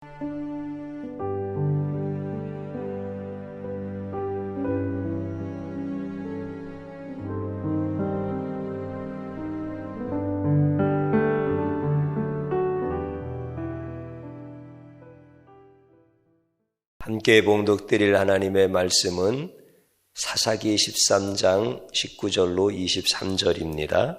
함께 봉독드릴 하나님의 말씀은 사사기 13장 19절로 23절입니다.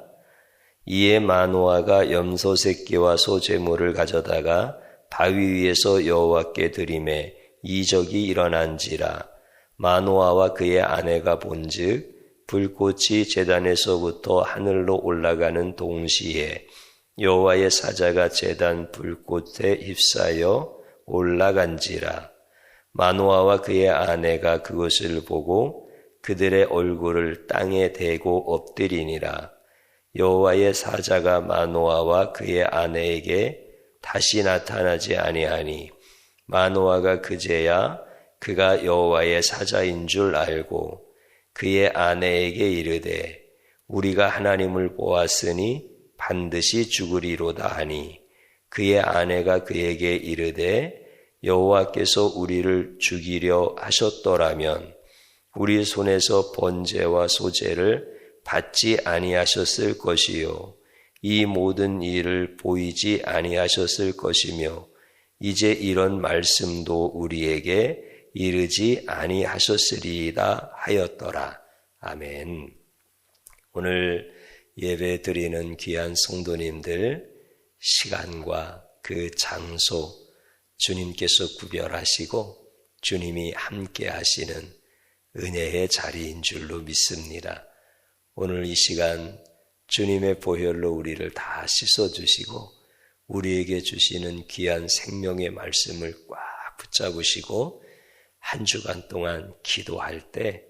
이에 마노아가 염소 새끼와 소제물을 가져다가 바위 위에서 여호와께 드리매 이적이 일어난지라. 마노아와 그의 아내가 본즉 불꽃이 제단에서부터 하늘로 올라가는 동시에 여호와의 사자가 제단 불꽃에 휩싸여 올라간지라. 마노아와 그의 아내가 그것을 보고 그들의 얼굴을 땅에 대고 엎드리니라. 여호와의 사자가 마노아와 그의 아내에게 다시 나타나지 아니하니 마노아가 그제야 그가 여호와의 사자인 줄 알고 그의 아내에게 이르되 우리가 하나님을 보았으니 반드시 죽으리로다 하니 그의 아내가 그에게 이르되 여호와께서 우리를 죽이려 하셨더라면 우리 손에서 번제와 소제를 받지 아니하셨을 것이요 이 모든 일을 보이지 아니하셨을 것이며 이제 이런 말씀도 우리에게 이르지 아니하셨으리이다 하였더라. 아멘. 오늘 예배 드리는 귀한 성도님들, 시간과 그 장소 주님께서 구별하시고 주님이 함께 하시는 은혜의 자리인 줄로 믿습니다. 오늘 이 시간 주님의 보혈로 우리를 다 씻어주시고 우리에게 주시는 귀한 생명의 말씀을 꽉 붙잡으시고 한 주간 동안 기도할 때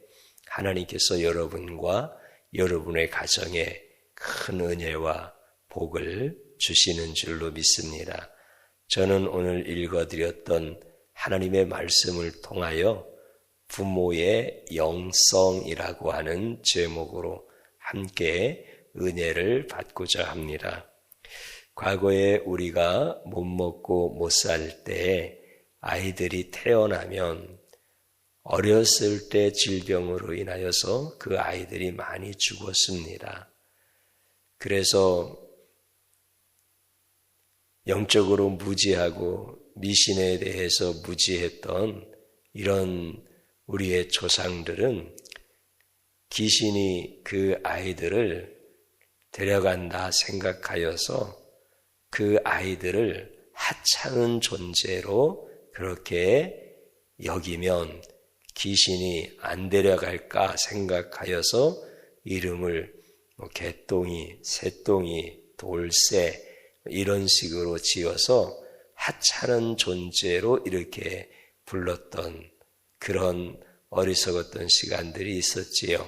하나님께서 여러분과 여러분의 가정에 큰 은혜와 복을 주시는 줄로 믿습니다. 저는 오늘 읽어드렸던 하나님의 말씀을 통하여 부모의 영성이라고 하는 제목으로 함께 은혜를 받고자 합니다. 과거에 우리가 못 먹고 못 살 때 아이들이 태어나면 어렸을 때 질병으로 인하여서 그 아이들이 많이 죽었습니다. 그래서 영적으로 무지하고 미신에 대해서 무지했던 이런 우리의 조상들은 귀신이 그 아이들을 데려간다 생각하여서 그 아이들을 하찮은 존재로 그렇게 여기면 귀신이 안 데려갈까 생각하여서 이름을 개똥이, 새똥이, 돌새 이런 식으로 지어서 하찮은 존재로 이렇게 불렀던 그런 어리석었던 시간들이 있었지요.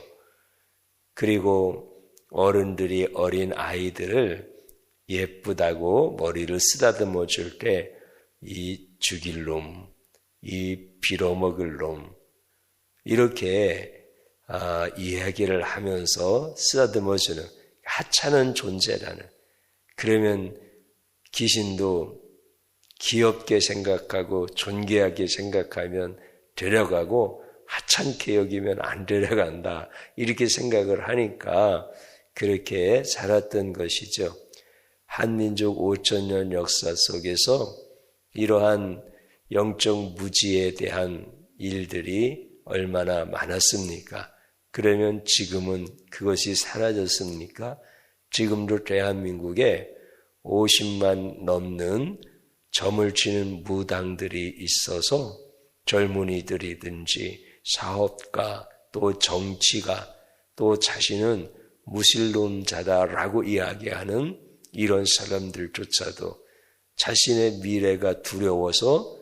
그리고 어른들이 어린 아이들을 예쁘다고 머리를 쓰다듬어 줄 때 이 죽일 놈, 이 빌어먹을 놈 이렇게 이야기를 하면서 쓰다듬어 주는 하찮은 존재라는, 그러면 귀신도 귀엽게 생각하고 존귀하게 생각하면 데려가고 하찮게 여기면 안 데려간다 이렇게 생각을 하니까 그렇게 살았던 것이죠. 한민족 5,000년 역사 속에서 이러한 영적 무지에 대한 일들이 얼마나 많았습니까? 그러면 지금은 그것이 사라졌습니까? 지금도 대한민국에 50만 넘는 점을 치는 무당들이 있어서 젊은이들이든지 사업가 또 정치가 또 자신은 무신론자다라고 이야기하는 이런 사람들조차도 자신의 미래가 두려워서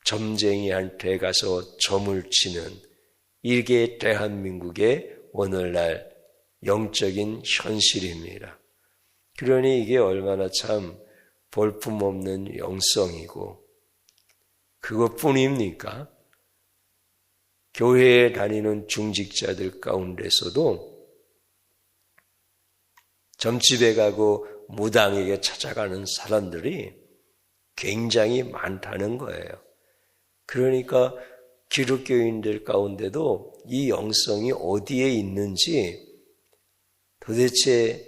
점쟁이한테 가서 점을 치는, 이게 대한민국의 오늘날 영적인 현실입니다. 그러니 이게 얼마나 참 볼품없는 영성이고, 그것뿐입니까? 교회에 다니는 중직자들 가운데서도 점집에 가고 무당에게 찾아가는 사람들이 굉장히 많다는 거예요. 그러니까 기독교인들 가운데도 이 영성이 어디에 있는지 도대체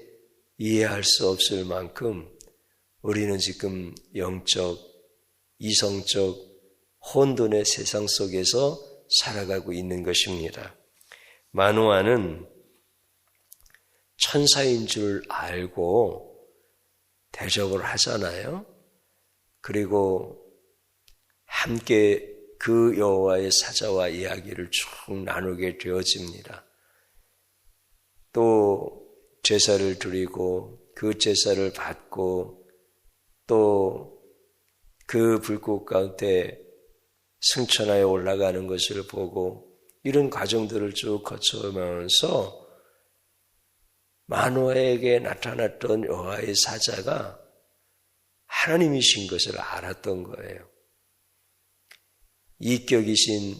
이해할 수 없을 만큼 우리는 지금 영적, 이성적, 혼돈의 세상 속에서 살아가고 있는 것입니다. 마노아는 천사인 줄 알고 대접을 하잖아요. 그리고 함께 그 여호와의 사자와 이야기를 쭉 나누게 되어집니다. 또 제사를 드리고 그 제사를 받고 또 그 불꽃 가운데 승천하여 올라가는 것을 보고 이런 과정들을 쭉 거쳐오면서 마노아에게 나타났던 여호와의 사자가 하나님이신 것을 알았던 거예요. 이격이신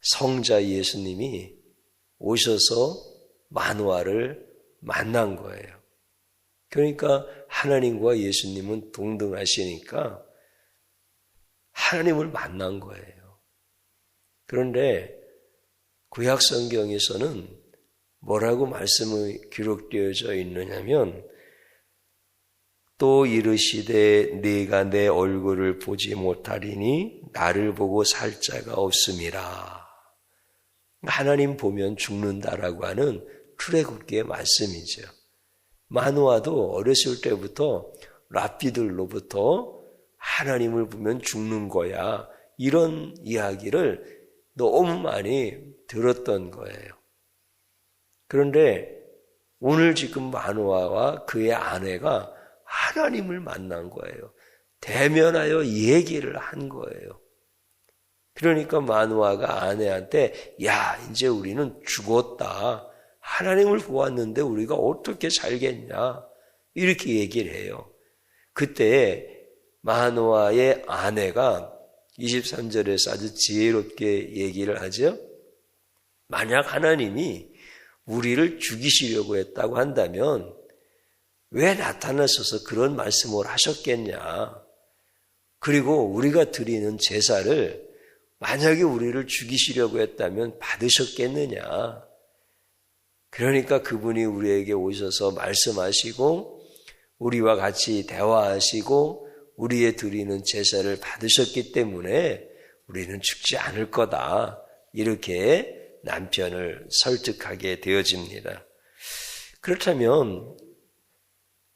성자 예수님이 오셔서 마노아를 만난 거예요. 그러니까 하나님과 예수님은 동등하시니까 하나님을 만난 거예요. 그런데 구약 성경에서는 뭐라고 말씀이 기록되어져 있느냐면 또 이르시되 네가 내 얼굴을 보지 못하리니 나를 보고 살 자가 없음이라. 하나님 보면 죽는다라고 하는 출애굽기의 말씀이죠. 마노아도 어렸을 때부터 랍비들로부터 하나님을 보면 죽는 거야. 이런 이야기를 너무 많이 들었던 거예요. 그런데 오늘 지금 마노아와 그의 아내가 하나님을 만난 거예요. 대면하여 얘기를 한 거예요. 그러니까 마노아가 아내한테 야, 이제 우리는 죽었다. 하나님을 보았는데 우리가 어떻게 살겠냐. 이렇게 얘기를 해요. 그때 마노아의 아내가 23절에서 아주 지혜롭게 얘기를 하죠. 만약 하나님이 우리를 죽이시려고 했다고 한다면 왜 나타나셔서 그런 말씀을 하셨겠냐. 그리고 우리가 드리는 제사를 만약에 우리를 죽이시려고 했다면 받으셨겠느냐. 그러니까 그분이 우리에게 오셔서 말씀하시고 우리와 같이 대화하시고 우리의 드리는 제사를 받으셨기 때문에 우리는 죽지 않을 거다. 이렇게 남편을 설득하게 되어집니다. 그렇다면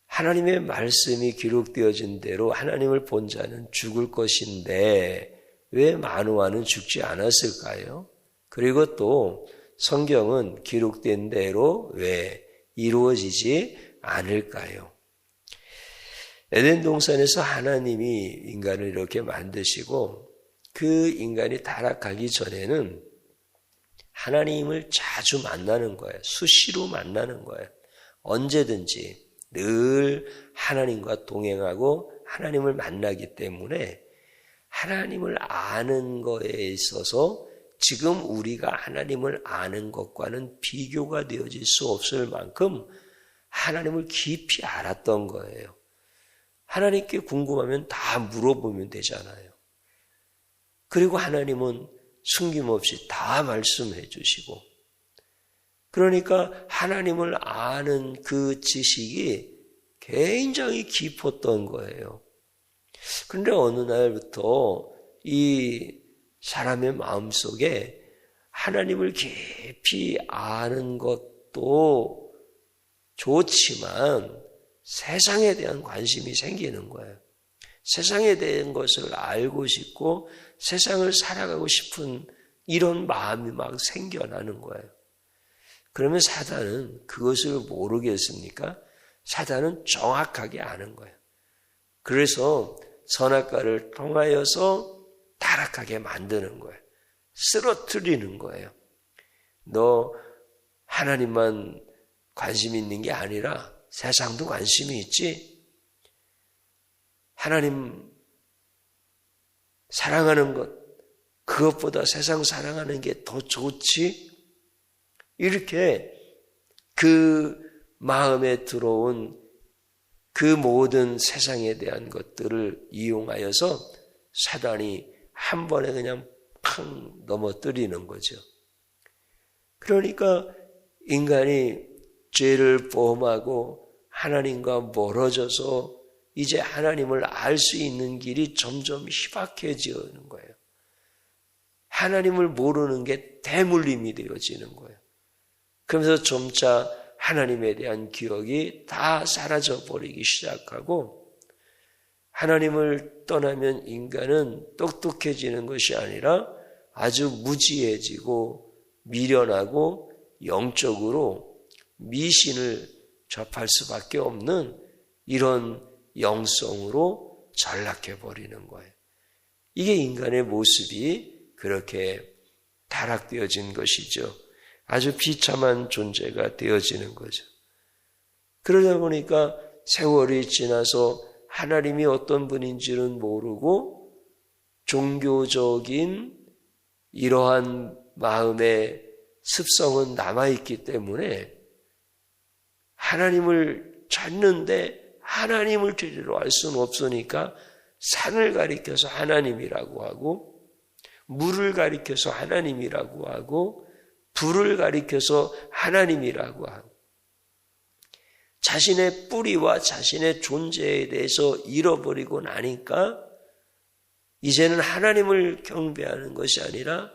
하나님의 말씀이 기록되어진 대로 하나님을 본 자는 죽을 것인데 왜 마노아는 죽지 않았을까요? 그리고 또 성경은 기록된 대로 왜 이루어지지 않을까요? 에덴 동산에서 하나님이 인간을 이렇게 만드시고 그 인간이 타락하기 전에는 하나님을 자주 만나는 거예요. 수시로 만나는 거예요. 언제든지 늘 하나님과 동행하고 하나님을 만나기 때문에 하나님을 아는 거에 있어서 지금 우리가 하나님을 아는 것과는 비교가 되어질 수 없을 만큼 하나님을 깊이 알았던 거예요. 하나님께 궁금하면 다 물어보면 되잖아요. 그리고 하나님은 숨김없이 다 말씀해 주시고 그러니까 하나님을 아는 그 지식이 굉장히 깊었던 거예요. 그런데 어느 날부터 이 사람의 마음속에 하나님을 깊이 아는 것도 좋지만 세상에 대한 관심이 생기는 거예요. 세상에 대한 것을 알고 싶고 세상을 살아가고 싶은 이런 마음이 막 생겨나는 거예요. 그러면 사단은 그것을 모르겠습니까? 사단은 정확하게 아는 거예요. 그래서 선악과를 통하여서 타락하게 만드는 거예요. 쓰러뜨리는 거예요. 너 하나님만 관심 있는 게 아니라 세상도 관심이 있지? 하나님 사랑하는 것, 그것보다 세상 사랑하는 게 더 좋지? 이렇게 그 마음에 들어온 그 모든 세상에 대한 것들을 이용하여서 사단이 한 번에 그냥 팡 넘어뜨리는 거죠. 그러니까 인간이 죄를 범하고 하나님과 멀어져서 이제 하나님을 알 수 있는 길이 점점 희박해지는 거예요. 하나님을 모르는 게 대물림이 되어지는 거예요. 그러면서 점차 하나님에 대한 기억이 다 사라져 버리기 시작하고, 하나님을 떠나면 인간은 똑똑해지는 것이 아니라 아주 무지해지고 미련하고 영적으로 미신을 접할 수밖에 없는 이런 영성으로 전락해 버리는 거예요. 이게 인간의 모습이 그렇게 타락되어진 것이죠. 아주 비참한 존재가 되어지는 거죠. 그러다 보니까 세월이 지나서 하나님이 어떤 분인지는 모르고 종교적인 이러한 마음의 습성은 남아있기 때문에 하나님을 찾는데 하나님을 제대로 알 수는 없으니까 산을 가리켜서 하나님이라고 하고, 물을 가리켜서 하나님이라고 하고, 불을 가리켜서 하나님이라고 하고, 자신의 뿌리와 자신의 존재에 대해서 잃어버리고 나니까 이제는 하나님을 경배하는 것이 아니라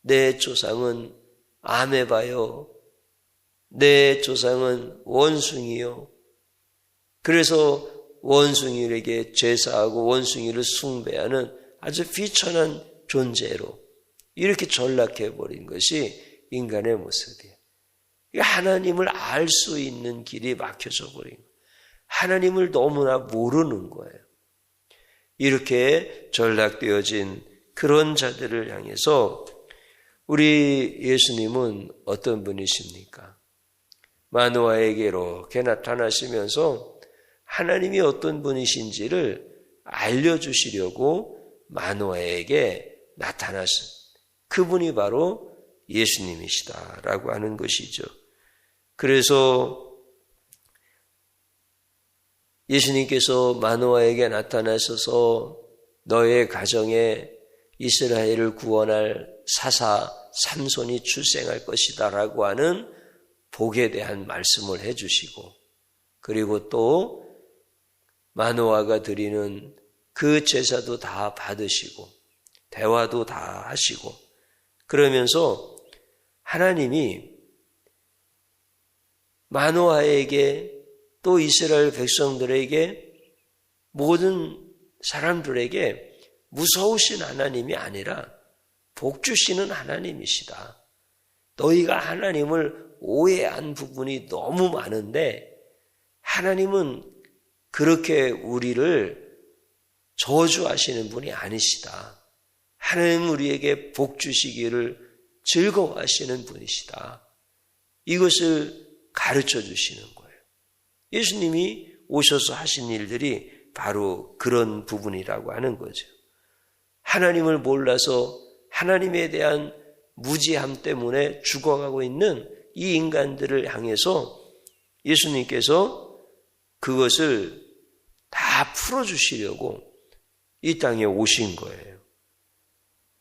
내 조상은 아메바요, 내 조상은 원숭이요, 그래서 원숭이에게 제사하고 원숭이를 숭배하는 아주 비천한 존재로 이렇게 전락해버린 것이 인간의 모습이에요. 하나님을 알 수 있는 길이 막혀져 버린 거예요. 하나님을 너무나 모르는 거예요. 이렇게 전락되어진 그런 자들을 향해서 우리 예수님은 어떤 분이십니까? 마노아에게 이렇게 나타나시면서 하나님이 어떤 분이신지를 알려주시려고 마노아에게 나타나신 그분이 바로 예수님이시다라고 하는 것이죠. 그래서 예수님께서 마노아에게 나타나셔서 너의 가정에 이스라엘을 구원할 사사 삼손이 출생할 것이다 라고 하는 복에 대한 말씀을 해주시고, 그리고 또 마노아가 드리는 그 제사도 다 받으시고 대화도 다 하시고, 그러면서 하나님이 마노아에게 또 이스라엘 백성들에게 모든 사람들에게 무서우신 하나님이 아니라 복 주시는 하나님이시다. 너희가 하나님을 오해한 부분이 너무 많은데 하나님은 그렇게 우리를 저주하시는 분이 아니시다. 하나님 우리에게 복 주시기를 즐거워하시는 분이시다. 이것을 가르쳐 주시는 거예요. 예수님이 오셔서 하신 일들이 바로 그런 부분이라고 하는 거죠. 하나님을 몰라서 하나님에 대한 무지함 때문에 죽어가고 있는 이 인간들을 향해서 예수님께서 그것을 다 풀어주시려고 이 땅에 오신 거예요.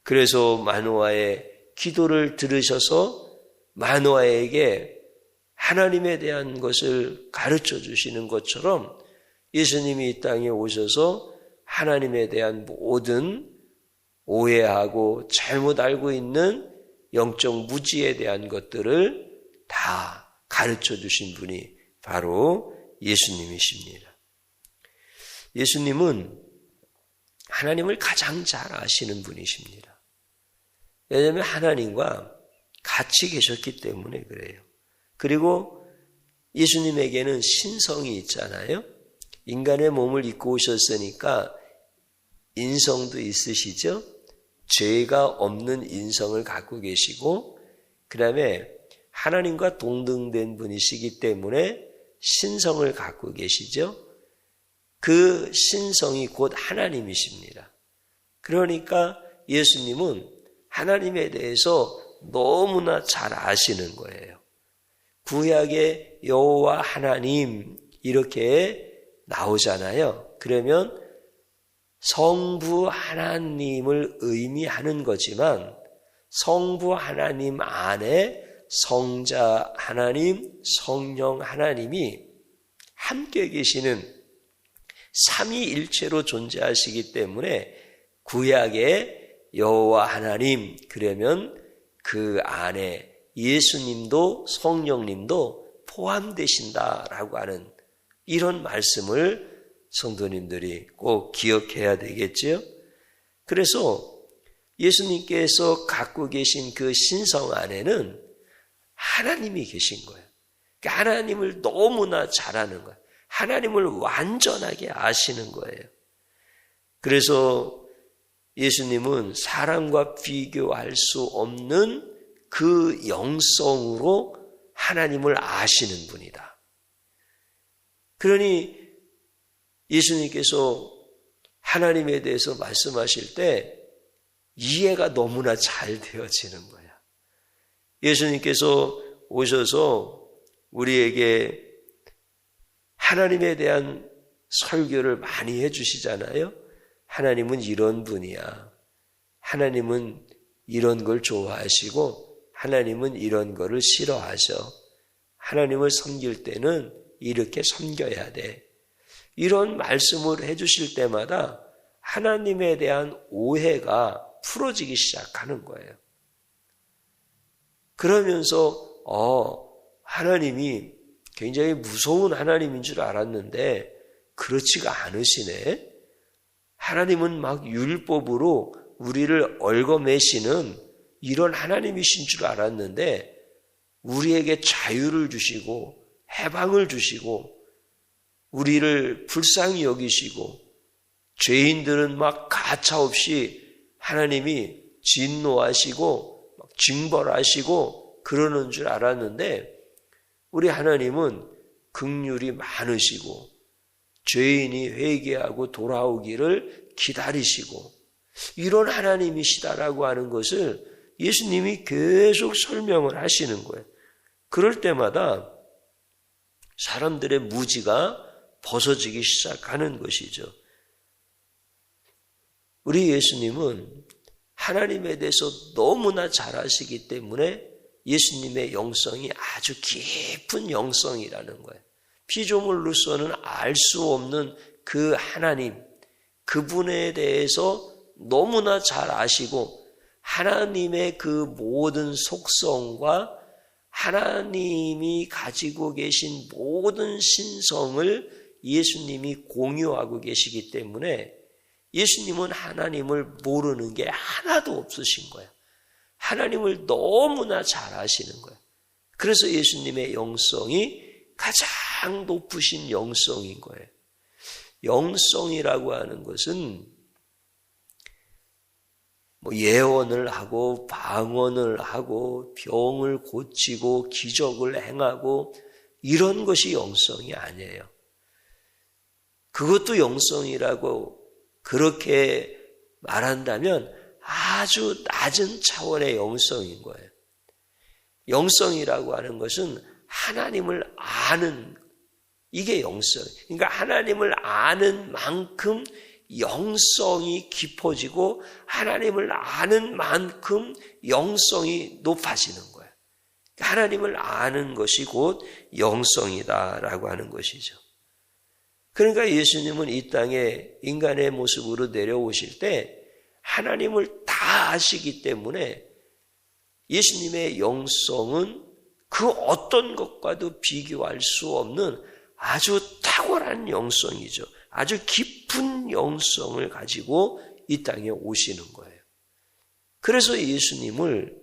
그래서 마노아의 기도를 들으셔서 마노아에게 하나님에 대한 것을 가르쳐 주시는 것처럼 예수님이 이 땅에 오셔서 하나님에 대한 모든 오해하고 잘못 알고 있는 영적 무지에 대한 것들을 다 가르쳐 주신 분이 바로 예수님이십니다. 예수님은 하나님을 가장 잘 아시는 분이십니다. 왜냐하면 하나님과 같이 계셨기 때문에 그래요. 그리고 예수님에게는 신성이 있잖아요. 인간의 몸을 입고 오셨으니까 인성도 있으시죠. 죄가 없는 인성을 갖고 계시고, 그 다음에 하나님과 동등된 분이시기 때문에 신성을 갖고 계시죠. 그 신성이 곧 하나님이십니다. 그러니까 예수님은 하나님에 대해서 너무나 잘 아시는 거예요. 구약의 여호와 하나님 이렇게 나오잖아요. 그러면 성부 하나님을 의미하는 거지만 성부 하나님 안에 성자 하나님, 성령 하나님이 함께 계시는 삼위일체로 존재하시기 때문에 구약의 여호와 하나님, 그러면 그 안에 예수님도 성령님도 포함되신다라고 하는 이런 말씀을 성도님들이 꼭 기억해야 되겠죠. 그래서 예수님께서 갖고 계신 그 신성 안에는 하나님이 계신 거예요. 그러니까 하나님을 너무나 잘 아는 거예요. 하나님을 완전하게 아시는 거예요. 그래서 예수님은 사람과 비교할 수 없는 그 영성으로 하나님을 아시는 분이다. 그러니 예수님께서 하나님에 대해서 말씀하실 때 이해가 너무나 잘 되어지는 거야. 예수님께서 오셔서 우리에게 하나님에 대한 설교를 많이 해주시잖아요. 하나님은 이런 분이야. 하나님은 이런 걸 좋아하시고 하나님은 이런 거를 싫어하셔. 하나님을 섬길 때는 이렇게 섬겨야 돼. 이런 말씀을 해주실 때마다 하나님에 대한 오해가 풀어지기 시작하는 거예요. 그러면서 하나님이 굉장히 무서운 하나님인 줄 알았는데 그렇지가 않으시네. 하나님은 막 율법으로 우리를 얽어매시는 이런 하나님이신 줄 알았는데 우리에게 자유를 주시고 해방을 주시고 우리를 불쌍히 여기시고 죄인들은 막 가차없이 하나님이 진노하시고 막 징벌하시고 그러는 줄 알았는데 우리 하나님은 긍휼이 많으시고 죄인이 회개하고 돌아오기를 기다리시고 이런 하나님이시다라고 하는 것을 예수님이 계속 설명을 하시는 거예요. 그럴 때마다 사람들의 무지가 벗어지기 시작하는 것이죠. 우리 예수님은 하나님에 대해서 너무나 잘 아시기 때문에 예수님의 영성이 아주 깊은 영성이라는 거예요. 피조물로서는 알 수 없는 그 하나님, 그분에 대해서 너무나 잘 아시고 하나님의 그 모든 속성과 하나님이 가지고 계신 모든 신성을 예수님이 공유하고 계시기 때문에 예수님은 하나님을 모르는 게 하나도 없으신 거예요. 하나님을 너무나 잘 아시는 거예요. 그래서 예수님의 영성이 가장 높으신 영성인 거예요. 영성이라고 하는 것은 예언을 하고 방언을 하고 병을 고치고 기적을 행하고 이런 것이 영성이 아니에요. 그것도 영성이라고 그렇게 말한다면 아주 낮은 차원의 영성인 거예요. 영성이라고 하는 것은 하나님을 아는, 이게 영성. 그러니까 하나님을 아는 만큼 영성이 깊어지고 하나님을 아는 만큼 영성이 높아지는 거예요. 하나님을 아는 것이 곧 영성이다라고 하는 것이죠. 그러니까 예수님은 이 땅에 인간의 모습으로 내려오실 때 하나님을 다 아시기 때문에 예수님의 영성은 그 어떤 것과도 비교할 수 없는 아주 탁월한 영성이죠. 아주 깊은 영성을 가지고 이 땅에 오시는 거예요. 그래서 예수님을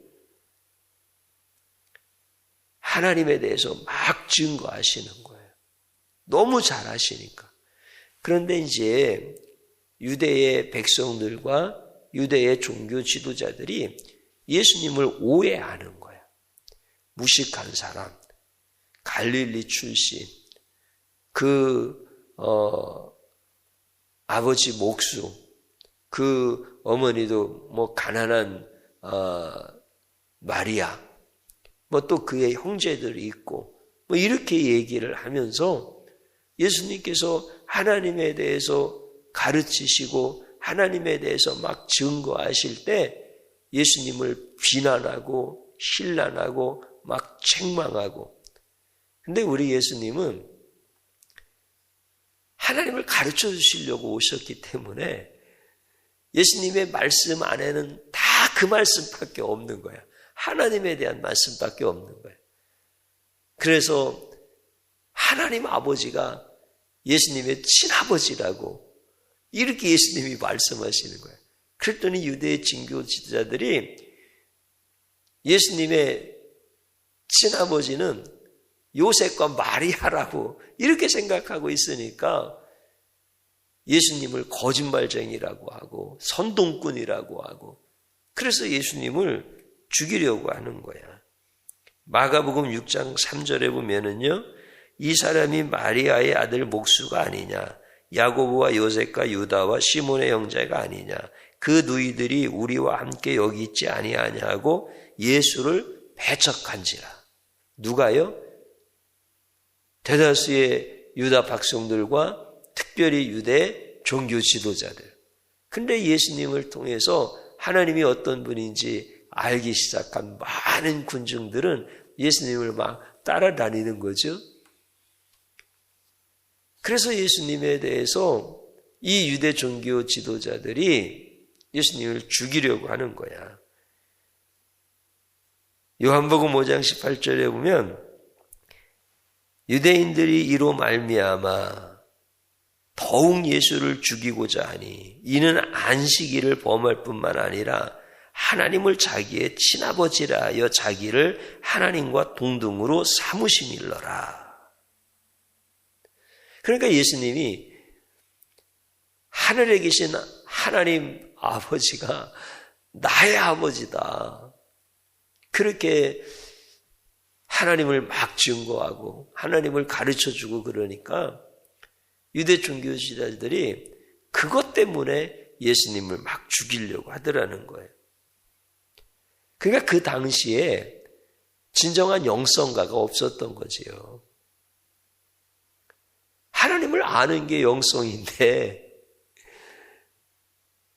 하나님에 대해서 막 증거하시는 거예요. 너무 잘 아시니까. 그런데 이제 유대의 백성들과 유대의 종교 지도자들이 예수님을 오해하는 거예요. 무식한 사람, 갈릴리 출신, 아버지 목수, 그 어머니도 가난한 마리아, 또 그의 형제들이 있고 이렇게 얘기를 하면서 예수님께서 하나님에 대해서 가르치시고 하나님에 대해서 막 증거하실 때 예수님을 비난하고 신란하고 막 책망하고. 근데 우리 예수님은 하나님을 가르쳐 주시려고 오셨기 때문에 예수님의 말씀 안에는 다 그 말씀밖에 없는 거야. 하나님에 대한 말씀밖에 없는 거야. 그래서 하나님 아버지가 예수님의 친아버지라고 이렇게 예수님이 말씀하시는 거예요. 그랬더니 유대의 진교 지도자들이 예수님의 친아버지는 요셉과 마리아라고 이렇게 생각하고 있으니까 예수님을 거짓말쟁이라고 하고 선동꾼이라고 하고 그래서 예수님을 죽이려고 하는 거야. 마가복음 6장 3절에 보면은요, 이 사람이 마리아의 아들 목수가 아니냐, 야고보와 요셉과 유다와 시몬의 형제가 아니냐, 그 누이들이 우리와 함께 여기 있지 아니하냐고 예수를 배척한지라. 누가요? 대다수의 유다 백성들과 특별히 유대 종교 지도자들. 근데 예수님을 통해서 하나님이 어떤 분인지 알기 시작한 많은 군중들은 예수님을 막 따라다니는 거죠. 그래서 예수님에 대해서 이 유대 종교 지도자들이 예수님을 죽이려고 하는 거야. 요한복음 5장 18절에 보면 유대인들이 이로 말미암아 더욱 예수를 죽이고자 하니 이는 안식일을 범할 뿐만 아니라 하나님을 자기의 친아버지라 하여 자기를 하나님과 동등으로 삼으심일러라. 그러니까 예수님이 하늘에 계신 하나님 아버지가 나의 아버지다. 그렇게 하나님을 막 증거하고 하나님을 가르쳐주고 그러니까 유대 종교 지도자들이 그것 때문에 예수님을 막 죽이려고 하더라는 거예요. 그러니까 그 당시에 진정한 영성가가 없었던 거지요. 하나님을 아는 게 영성인데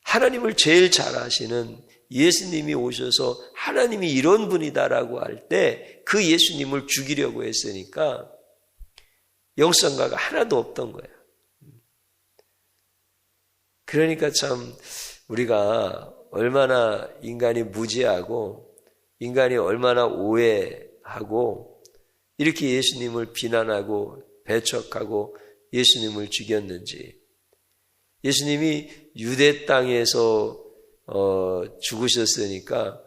하나님을 제일 잘 아시는 예수님이 오셔서 하나님이 이런 분이다라고 할 때 그 예수님을 죽이려고 했으니까 영성가가 하나도 없던 거예요. 그러니까 참 우리가 얼마나 인간이 무지하고 인간이 얼마나 오해하고 이렇게 예수님을 비난하고 배척하고 예수님을 죽였는지. 예수님이 유대 땅에서 죽으셨으니까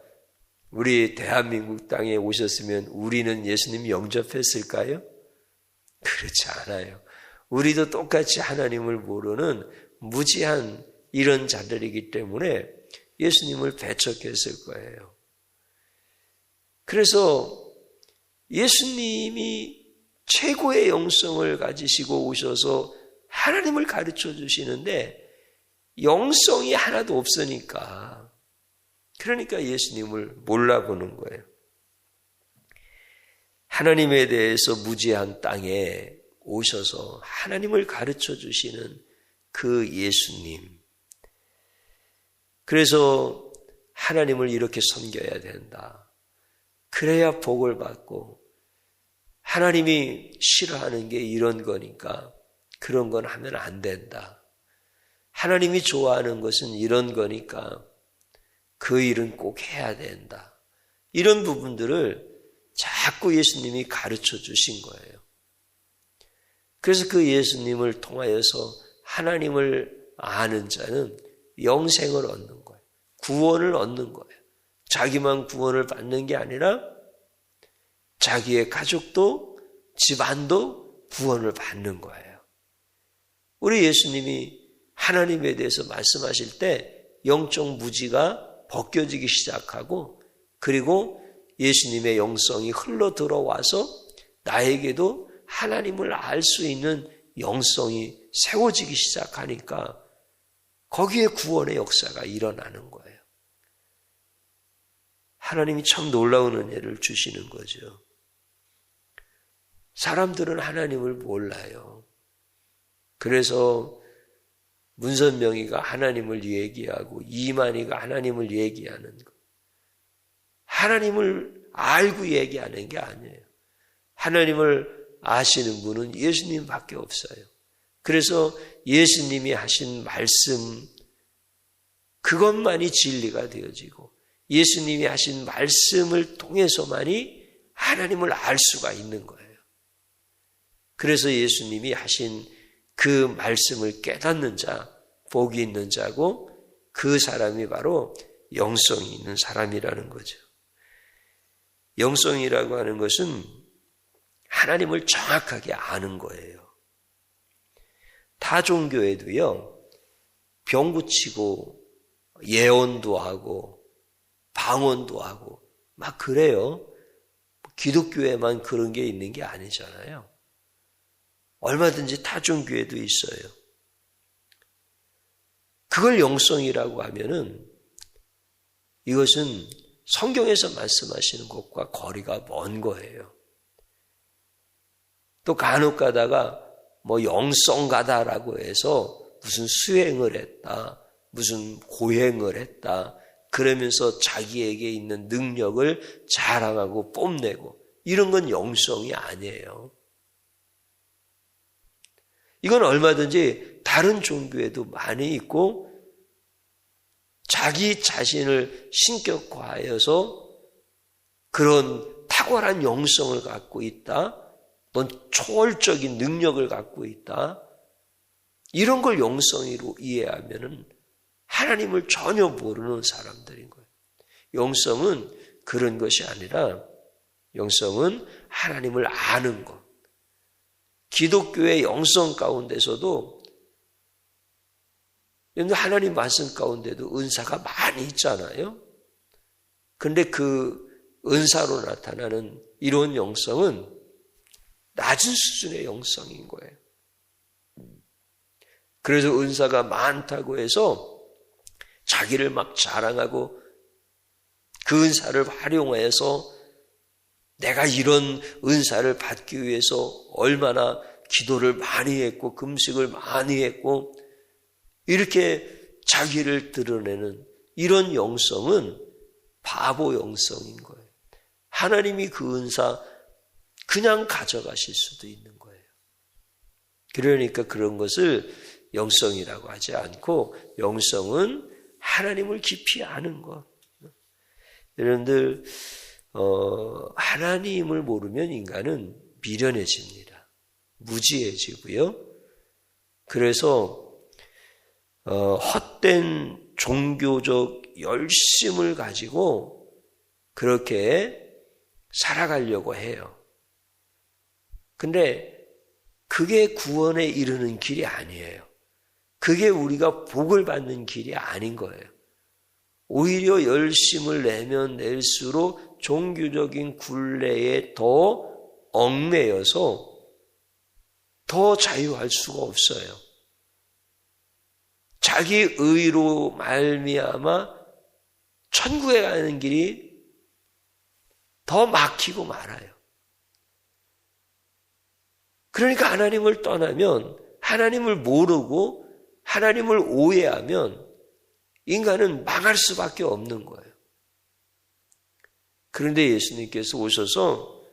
우리 대한민국 땅에 오셨으면 우리는 예수님 영접했을까요? 그렇지 않아요. 우리도 똑같이 하나님을 모르는 무지한 이런 자들이기 때문에 예수님을 배척했을 거예요. 그래서 예수님이 최고의 영성을 가지시고 오셔서 하나님을 가르쳐 주시는데 영성이 하나도 없으니까 그러니까 예수님을 몰라보는 거예요. 하나님에 대해서 무지한 땅에 오셔서 하나님을 가르쳐 주시는 그 예수님. 그래서 하나님을 이렇게 섬겨야 된다. 그래야 복을 받고 하나님이 싫어하는 게 이런 거니까 그런 건 하면 안 된다. 하나님이 좋아하는 것은 이런 거니까 그 일은 꼭 해야 된다. 이런 부분들을 자꾸 예수님이 가르쳐 주신 거예요. 그래서 그 예수님을 통하여서 하나님을 아는 자는 영생을 얻는 거예요. 구원을 얻는 거예요. 자기만 구원을 받는 게 아니라 자기의 가족도 집안도 구원을 받는 거예요. 우리 예수님이 하나님에 대해서 말씀하실 때 영적 무지가 벗겨지기 시작하고 그리고 예수님의 영성이 흘러 들어와서 나에게도 하나님을 알 수 있는 영성이 세워지기 시작하니까 거기에 구원의 역사가 일어나는 거예요. 하나님이 참 놀라운 은혜를 주시는 거죠. 사람들은 하나님을 몰라요. 그래서 문선명이가 하나님을 얘기하고 이만희가 하나님을 얘기하는 것. 하나님을 알고 얘기하는 게 아니에요. 하나님을 아시는 분은 예수님밖에 없어요. 그래서 예수님이 하신 말씀, 그것만이 진리가 되어지고 예수님이 하신 말씀을 통해서만이 하나님을 알 수가 있는 거예요. 그래서 예수님이 하신 그 말씀을 깨닫는 자, 복이 있는 자고 그 사람이 바로 영성이 있는 사람이라는 거죠. 영성이라고 하는 것은 하나님을 정확하게 아는 거예요. 타 종교에도요, 병 고치고 예언도 하고 방언도 하고 막 그래요. 기독교에만 그런 게 있는 게 아니잖아요. 얼마든지 타 종교에도 있어요. 그걸 영성이라고 하면은 이것은 성경에서 말씀하시는 것과 거리가 먼 거예요. 또 간혹 가다가 뭐 영성가다라고 해서 무슨 수행을 했다, 무슨 고행을 했다, 그러면서 자기에게 있는 능력을 자랑하고 뽐내고 이런 건 영성이 아니에요. 이건 얼마든지 다른 종교에도 많이 있고 자기 자신을 신격화하여서 그런 탁월한 영성을 갖고 있다, 넌 초월적인 능력을 갖고 있다, 이런 걸 영성으로 이해하면은 하나님을 전혀 모르는 사람들인 거예요. 영성은 그런 것이 아니라 영성은 하나님을 아는 것. 기독교의 영성 가운데서도 하나님 말씀 가운데도 은사가 많이 있잖아요. 그런데 그 은사로 나타나는 이런 영성은 낮은 수준의 영성인 거예요. 그래서 은사가 많다고 해서 자기를 막 자랑하고 그 은사를 활용해서 내가 이런 은사를 받기 위해서 얼마나 기도를 많이 했고 금식을 많이 했고 이렇게 자기를 드러내는 이런 영성은 바보 영성인 거예요. 하나님이 그 은사 그냥 가져가실 수도 있는 거예요. 그러니까 그런 것을 영성이라고 하지 않고 영성은 하나님을 깊이 아는 것. 여러분들 하나님을 모르면 인간은 미련해집니다. 무지해지고요. 그래서 헛된 종교적 열심을 가지고 그렇게 살아가려고 해요. 근데 그게 구원에 이르는 길이 아니에요. 그게 우리가 복을 받는 길이 아닌 거예요. 오히려 열심을 내면 낼수록 종교적인 굴레에 더 얽매여서 더 자유할 수가 없어요. 자기 의로 말미암아 천국에 가는 길이 더 막히고 말아요. 그러니까 하나님을 떠나면, 하나님을 모르고 하나님을 오해하면 인간은 망할 수밖에 없는 거예요. 그런데 예수님께서 오셔서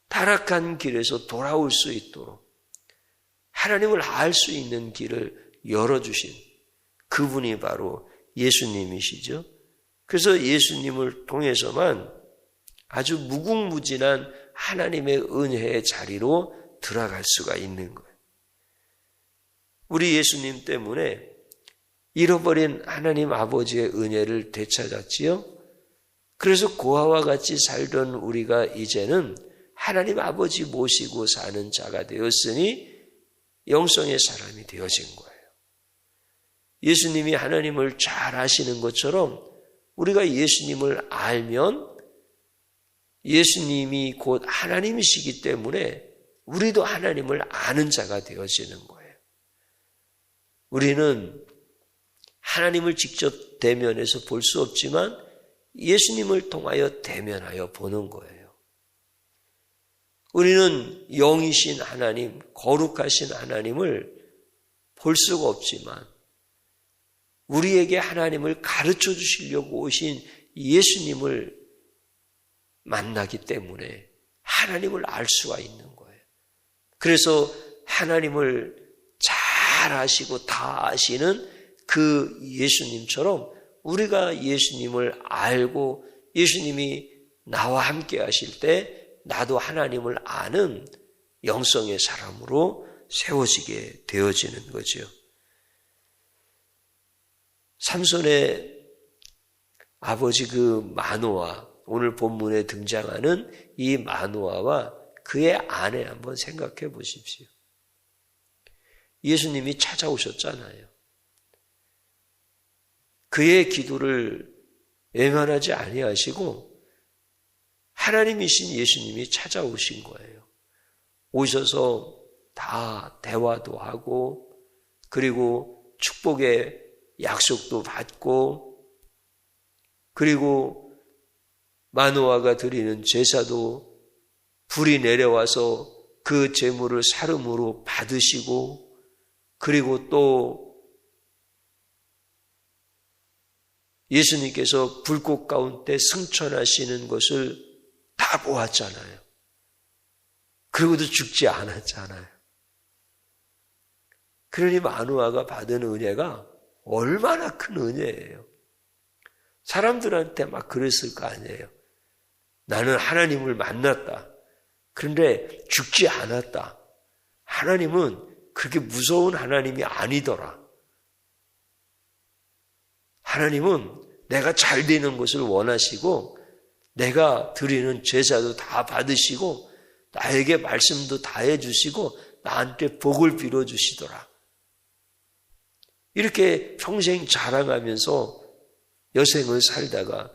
타락한 길에서 돌아올 수 있도록 하나님을 알 수 있는 길을 열어주신 그분이 바로 예수님이시죠. 그래서 예수님을 통해서만 아주 무궁무진한 하나님의 은혜의 자리로 들어갈 수가 있는 거예요. 우리 예수님 때문에 잃어버린 하나님 아버지의 은혜를 되찾았지요. 그래서 고아와 같이 살던 우리가 이제는 하나님 아버지 모시고 사는 자가 되었으니 영성의 사람이 되어진 거예요. 예수님이 하나님을 잘 아시는 것처럼 우리가 예수님을 알면 예수님이 곧 하나님이시기 때문에 우리도 하나님을 아는 자가 되어지는 거예요. 우리는 하나님을 직접 대면해서 볼 수 없지만 예수님을 통하여 대면하여 보는 거예요. 우리는 영이신 하나님, 거룩하신 하나님을 볼 수가 없지만 우리에게 하나님을 가르쳐 주시려고 오신 예수님을 만나기 때문에 하나님을 알 수가 있는 거예요. 그래서 하나님을 잘 아시고 다 아시는 그 예수님처럼 우리가 예수님을 알고 예수님이 나와 함께 하실 때 나도 하나님을 아는 영성의 사람으로 세워지게 되어지는 거죠. 삼손의 아버지 그 마노아, 오늘 본문에 등장하는 이 마노아와 그의 아내 한번 생각해 보십시오. 예수님이 찾아오셨잖아요. 그의 기도를 외면하지 아니하시고 하나님이신 예수님이 찾아오신 거예요. 오셔서 다 대화도 하고 그리고 축복의 약속도 받고 그리고 마노아가 드리는 제사도 불이 내려와서 그 제물을 사름으로 받으시고 그리고 또 예수님께서 불꽃 가운데 승천하시는 것을 다 보았잖아요. 그리고도 죽지 않았잖아요. 그러니 마노아가 받은 은혜가 얼마나 큰 은혜예요. 사람들한테 막 그랬을 거 아니에요. 나는 하나님을 만났다. 그런데 죽지 않았다. 하나님은 그렇게 무서운 하나님이 아니더라. 하나님은 내가 잘 되는 것을 원하시고 내가 드리는 제사도 다 받으시고 나에게 말씀도 다 해주시고 나한테 복을 빌어주시더라. 이렇게 평생 자랑하면서 여생을 살다가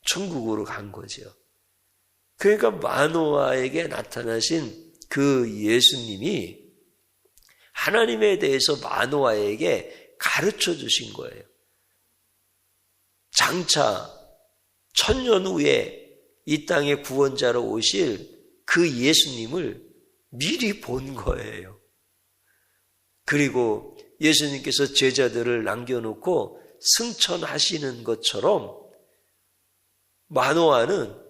천국으로 간 거죠. 그러니까 마노아에게 나타나신 그 예수님이 하나님에 대해서 마노아에게 가르쳐 주신 거예요. 장차 천년 후에 이 땅의 구원자로 오실 그 예수님을 미리 본 거예요. 그리고 예수님께서 제자들을 남겨놓고 승천하시는 것처럼 마노아는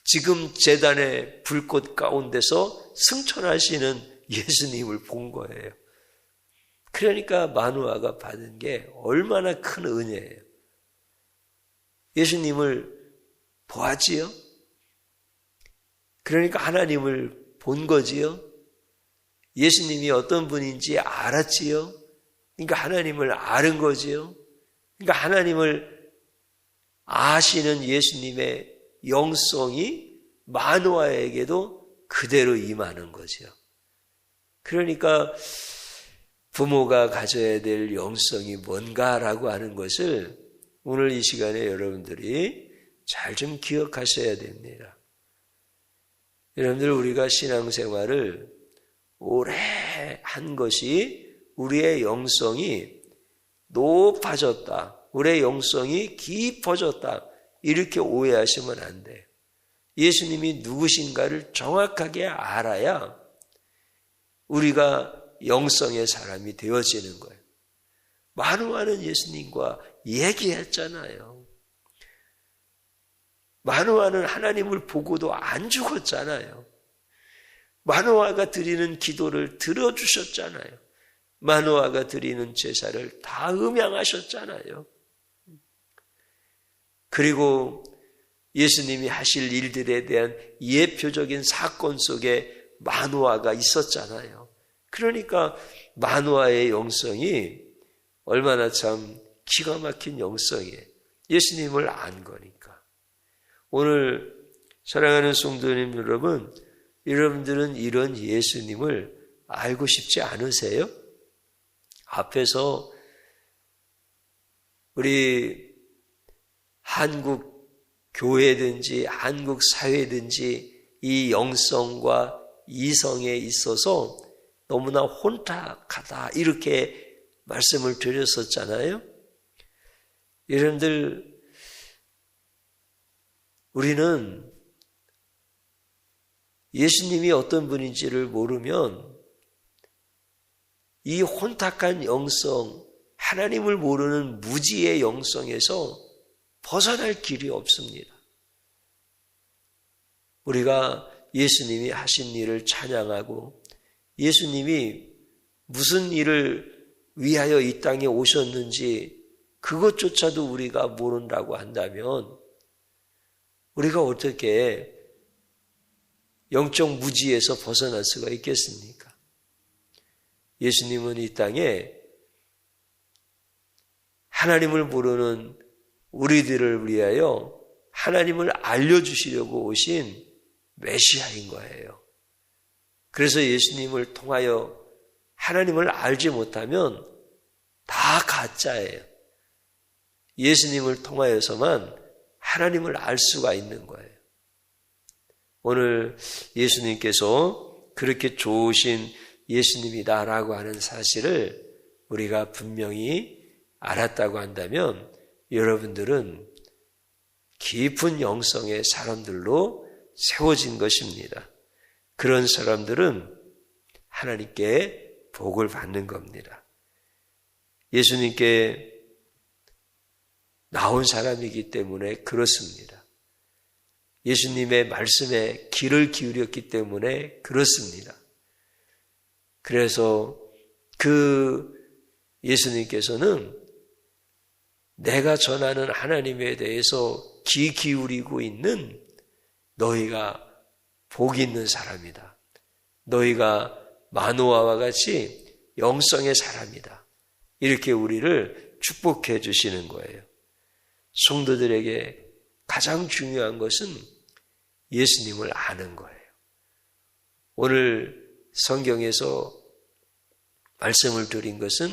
지금 제단의 불꽃 가운데서 승천하시는 예수님을 본 거예요. 그러니까 마노아가 받은 게 얼마나 큰 은혜예요. 예수님을 보았지요? 그러니까 하나님을 본 거지요? 예수님이 어떤 분인지 알았지요? 그러니까 하나님을 아는 거지요? 그러니까 하나님을 아시는 예수님의 영성이 마노아에게도 그대로 임하는 거죠. 그러니까 부모가 가져야 될 영성이 뭔가라고 하는 것을 오늘 이 시간에 여러분들이 잘 좀 기억하셔야 됩니다. 여러분들 우리가 신앙생활을 오래 한 것이 우리의 영성이 높아졌다. 우리의 영성이 깊어졌다. 이렇게 오해하시면 안 돼요. 예수님이 누구신가를 정확하게 알아야 우리가 영성의 사람이 되어지는 거예요. 마노아는 예수님과 얘기했잖아요. 마노아는 하나님을 보고도 안 죽었잖아요. 마노아가 드리는 기도를 들어주셨잖아요. 마노아가 드리는 제사를 다 음양하셨잖아요. 그리고 예수님이 하실 일들에 대한 예표적인 사건 속에 마노아가 있었잖아요. 그러니까 마노아의 영성이 얼마나 참 기가 막힌 영성이에요. 예수님을 안 거니까. 오늘 사랑하는 성도님 여러분, 여러분들은 이런 예수님을 알고 싶지 않으세요? 앞에서 우리 한국 교회든지 한국 사회든지 이 영성과 이성에 있어서 너무나 혼탁하다 이렇게 말씀을 드렸었잖아요. 여러분들 우리는 예수님이 어떤 분인지를 모르면 이 혼탁한 영성, 하나님을 모르는 무지의 영성에서 벗어날 길이 없습니다. 우리가 예수님이 하신 일을 찬양하고 예수님이 무슨 일을 위하여 이 땅에 오셨는지 그것조차도 우리가 모른다고 한다면 우리가 어떻게 영적 무지에서 벗어날 수가 있겠습니까? 예수님은 이 땅에 하나님을 모르는 우리들을 위하여 하나님을 알려주시려고 오신 메시아인 거예요. 그래서 예수님을 통하여 하나님을 알지 못하면 다 가짜예요. 예수님을 통하여서만 하나님을 알 수가 있는 거예요. 오늘 예수님께서 그렇게 좋으신 예수님이다라고 하는 사실을 우리가 분명히 알았다고 한다면 여러분들은 깊은 영성의 사람들로 세워진 것입니다. 그런 사람들은 하나님께 복을 받는 겁니다. 예수님께 나온 사람이기 때문에 그렇습니다. 예수님의 말씀에 귀를 기울였기 때문에 그렇습니다. 그래서 그 예수님께서는 내가 전하는 하나님에 대해서 귀 기울이고 있는 너희가 복 있는 사람이다. 너희가 마노아와 같이 영성의 사람이다. 이렇게 우리를 축복해 주시는 거예요. 성도들에게 가장 중요한 것은 예수님을 아는 거예요. 오늘 성경에서 말씀을 드린 것은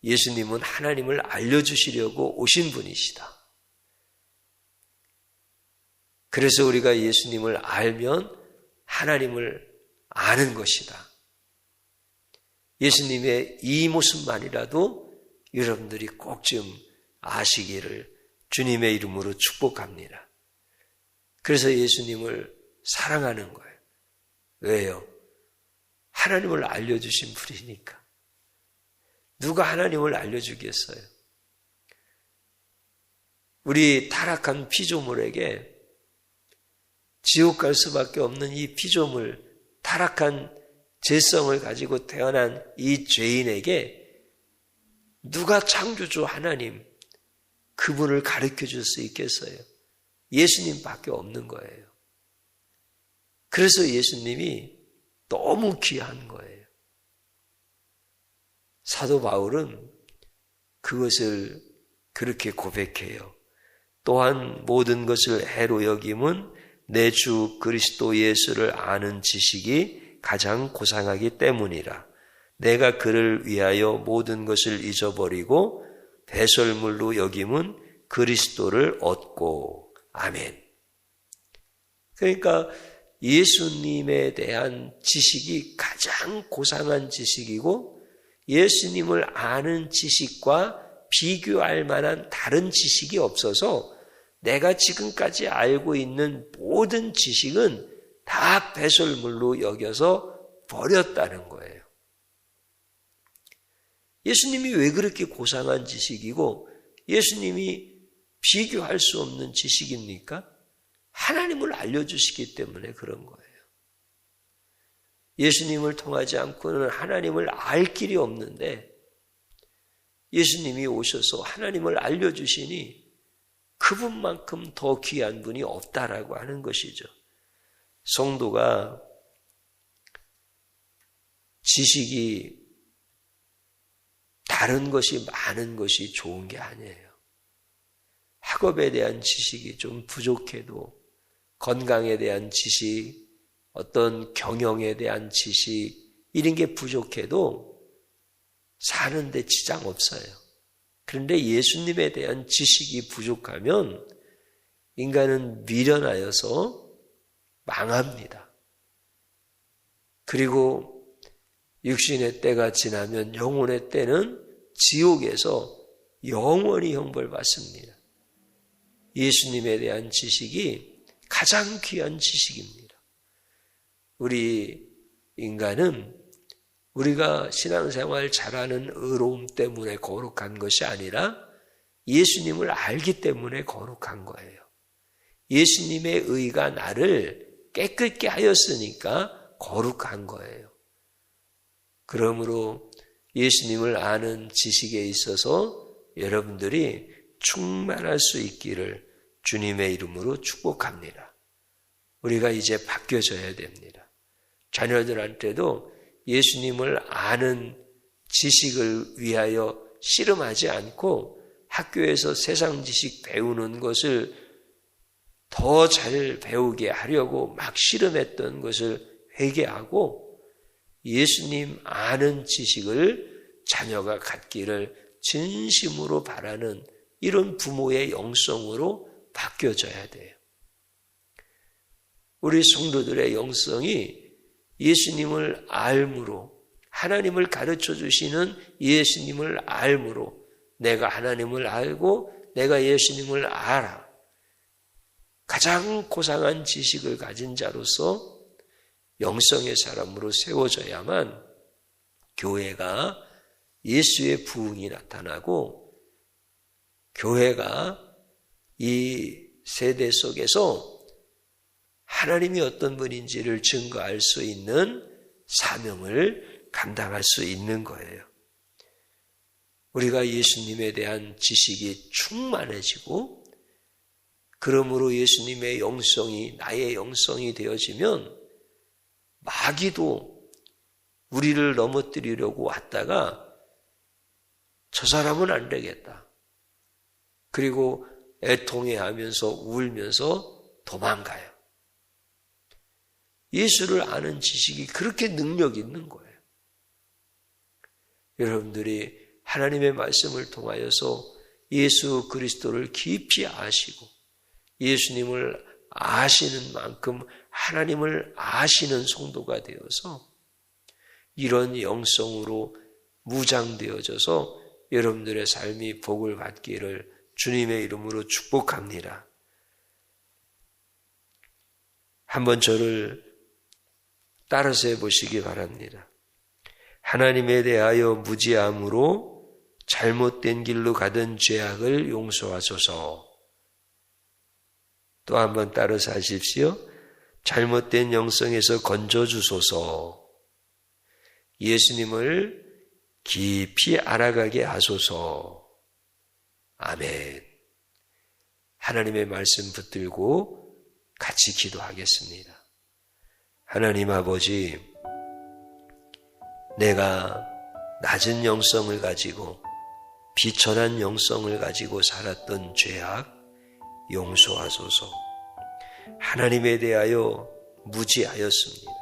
예수님은 하나님을 알려주시려고 오신 분이시다. 그래서 우리가 예수님을 알면 하나님을 아는 것이다. 예수님의 이 모습만이라도 여러분들이 꼭 좀 아시기를 주님의 이름으로 축복합니다. 그래서 예수님을 사랑하는 거예요. 왜요? 하나님을 알려주신 분이니까. 누가 하나님을 알려주겠어요? 우리 타락한 피조물에게 지옥 갈 수밖에 없는 이 피조물, 타락한 죄성을 가지고 태어난 이 죄인에게 누가 창조주 하나님, 그분을 가르쳐 줄 수 있겠어요? 예수님밖에 없는 거예요. 그래서 예수님이 너무 귀한 거예요. 사도 바울은 그것을 그렇게 고백해요. 또한 모든 것을 해로 여김은 내 주 그리스도 예수를 아는 지식이 가장 고상하기 때문이라. 내가 그를 위하여 모든 것을 잊어버리고 배설물로 여김은 그리스도를 얻고. 아멘. 그러니까 예수님에 대한 지식이 가장 고상한 지식이고 예수님을 아는 지식과 비교할 만한 다른 지식이 없어서 내가 지금까지 알고 있는 모든 지식은 다 배설물로 여겨서 버렸다는 거예요. 예수님이 왜 그렇게 고상한 지식이고 예수님이 비교할 수 없는 지식입니까? 하나님을 알려주시기 때문에 그런 거예요. 예수님을 통하지 않고는 하나님을 알 길이 없는데 예수님이 오셔서 하나님을 알려주시니 그분만큼 더 귀한 분이 없다라고 하는 것이죠. 성도가 지식이 다른 것이 많은 것이 좋은 게 아니에요. 학업에 대한 지식이 좀 부족해도 건강에 대한 지식, 어떤 경영에 대한 지식 이런 게 부족해도 사는데 지장 없어요. 그런데 예수님에 대한 지식이 부족하면 인간은 미련하여서 망합니다. 그리고 육신의 때가 지나면 영혼의 때는 지옥에서 영원히 형벌받습니다. 예수님에 대한 지식이 가장 귀한 지식입니다. 우리 인간은 우리가 신앙생활 잘하는 의로움 때문에 거룩한 것이 아니라 예수님을 알기 때문에 거룩한 거예요. 예수님의 의가 나를 깨끗게 하였으니까 거룩한 거예요. 그러므로 예수님을 아는 지식에 있어서 여러분들이 충만할 수 있기를 주님의 이름으로 축복합니다. 우리가 이제 바뀌어져야 됩니다. 자녀들한테도 예수님을 아는 지식을 위하여 씨름하지 않고 학교에서 세상 지식 배우는 것을 더 잘 배우게 하려고 막 씨름했던 것을 회개하고 예수님 아는 지식을 자녀가 갖기를 진심으로 바라는 이런 부모의 영성으로 바뀌어져야 돼요. 우리 성도들의 영성이 예수님을 알므로, 하나님을 가르쳐 주시는 예수님을 알므로, 내가 하나님을 알고 내가 예수님을 알아. 가장 고상한 지식을 가진 자로서 영성의 사람으로 세워져야만 교회가 예수의 부흥이 나타나고 교회가 이 세대 속에서 하나님이 어떤 분인지를 증거할 수 있는 사명을 감당할 수 있는 거예요. 우리가 예수님에 대한 지식이 충만해지고 그러므로 예수님의 영성이 나의 영성이 되어지면 마귀도 우리를 넘어뜨리려고 왔다가 저 사람은 안 되겠다. 그리고 애통해하면서 울면서 도망가요. 예수를 아는 지식이 그렇게 능력 있는 거예요. 여러분들이 하나님의 말씀을 통하여서 예수 그리스도를 깊이 아시고 예수님을 아시는 만큼 하나님을 아시는 성도가 되어서 이런 영성으로 무장되어져서 여러분들의 삶이 복을 받기를 주님의 이름으로 축복합니다. 한번 저를 따라서 해보시기 바랍니다. 하나님에 대하여 무지함으로 잘못된 길로 가던 죄악을 용서하소서. 또 한번 따라서 하십시오. 잘못된 영성에서 건져주소서. 예수님을 깊이 알아가게 하소서. 아멘. 하나님의 말씀 붙들고 같이 기도하겠습니다. 하나님 아버지, 내가 낮은 영성을 가지고 비천한 영성을 가지고 살았던 죄악 용서하소서. 하나님에 대하여 무지하였습니다.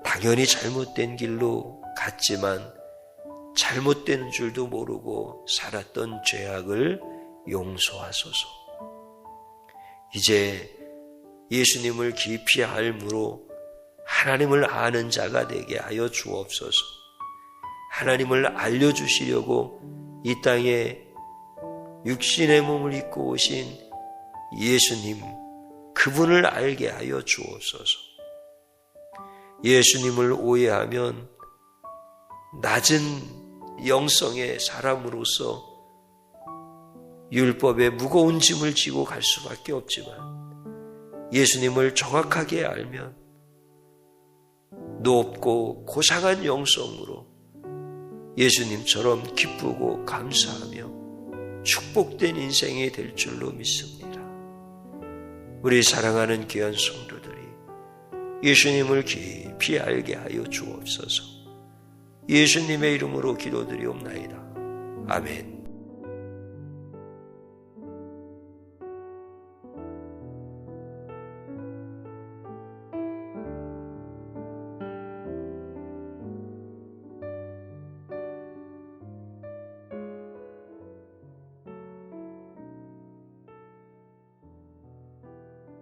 당연히 잘못된 길로 갔지만 잘못된 줄도 모르고 살았던 죄악을 용서하소서. 이제 예수님을 깊이 알므로 하나님을 아는 자가 되게 하여 주옵소서. 하나님을 알려주시려고 이 땅에 육신의 몸을 입고 오신 예수님, 그분을 알게 하여 주옵소서. 예수님을 오해하면 낮은 영성의 사람으로서 율법에 무거운 짐을 지고 갈 수밖에 없지만 예수님을 정확하게 알면 높고 고상한 영성으로 예수님처럼 기쁘고 감사하며 축복된 인생이 될 줄로 믿습니다. 우리 사랑하는 귀한 성도들이 예수님을 깊이 알게 하여 주옵소서. 예수님의 이름으로 기도드리옵나이다. 아멘.